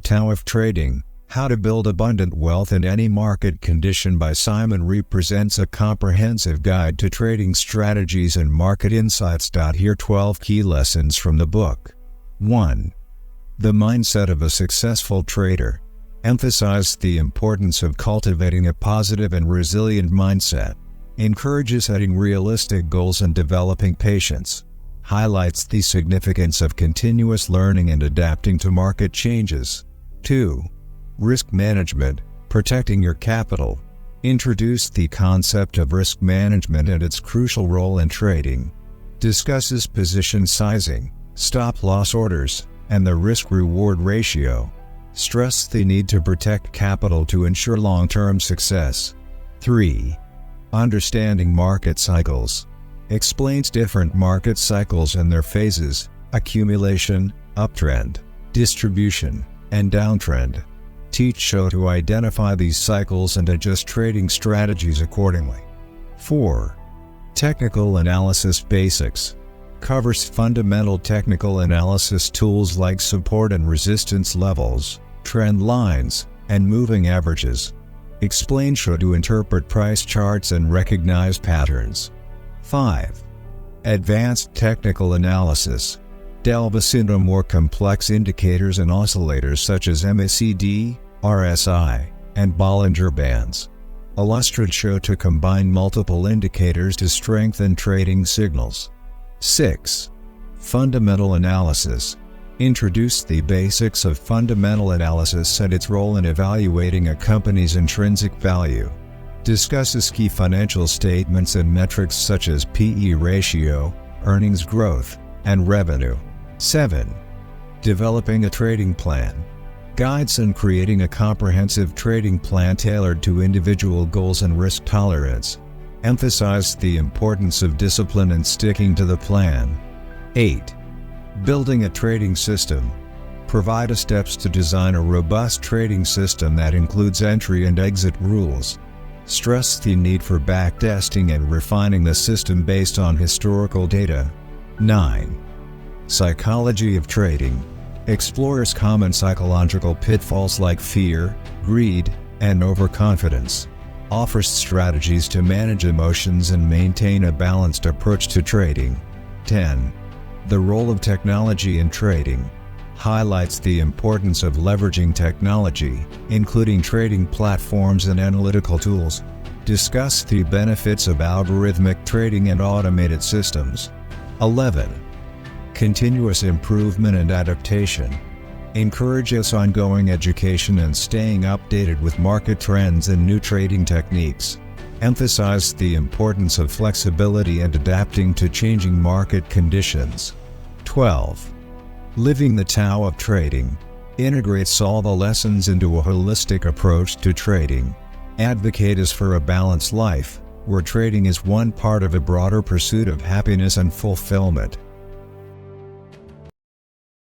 Tao of Trading, How to Build Abundant Wealth in Any Market Condition by Simon Reeve presents a comprehensive guide to trading strategies and market insights. Here 12 key lessons from the book. 1. The mindset of a successful trader. Emphasizes the importance of cultivating a positive and resilient mindset. Encourages setting realistic goals and developing patience. Highlights the significance of continuous learning and adapting to market changes. 2. Risk management, protecting your capital. Introduce the concept of risk management and its crucial role in trading. Discusses position sizing, stop-loss orders, and the risk-reward ratio. Stress the need to protect capital to ensure long-term success. 3. Understanding market cycles. Explains different market cycles and their phases: accumulation, uptrend, distribution, and downtrend. Teach how to identify these cycles and adjust trading strategies accordingly. 4. Technical analysis basics. Covers fundamental technical analysis tools like support and resistance levels, trend lines, and moving averages. Explains how to interpret price charts and recognize patterns. 5. Advanced technical analysis. Delves into more complex indicators and oscillators such as MACD, RSI, and Bollinger Bands. Illustrates how to combine multiple indicators to strengthen trading signals. 6. Fundamental analysis. Introduce the basics of fundamental analysis and its role in evaluating a company's intrinsic value. Discusses key financial statements and metrics such as P/E ratio, earnings growth, and revenue. 7. Developing a trading plan. Guides in creating a comprehensive trading plan tailored to individual goals and risk tolerance. Emphasize the importance of discipline and sticking to the plan. 8. Building a trading system. Provide steps to design a robust trading system that includes entry and exit rules. Stress the need for backtesting and refining the system based on historical data. 9. Psychology of trading. Explores common psychological pitfalls like fear, greed, and overconfidence. Offers strategies to manage emotions and maintain a balanced approach to trading. 10. The role of technology in trading. Highlights the importance of leveraging technology, including trading platforms and analytical tools. Discuss the benefits of algorithmic trading and automated systems. 11. Continuous improvement and adaptation. Encourages ongoing education and staying updated with market trends and new trading techniques. Emphasize the importance of flexibility and adapting to changing market conditions. 12. Living the Tao of Trading. Integrates all the lessons into a holistic approach to trading. Advocates for a balanced life, where trading is one part of a broader pursuit of happiness and fulfillment.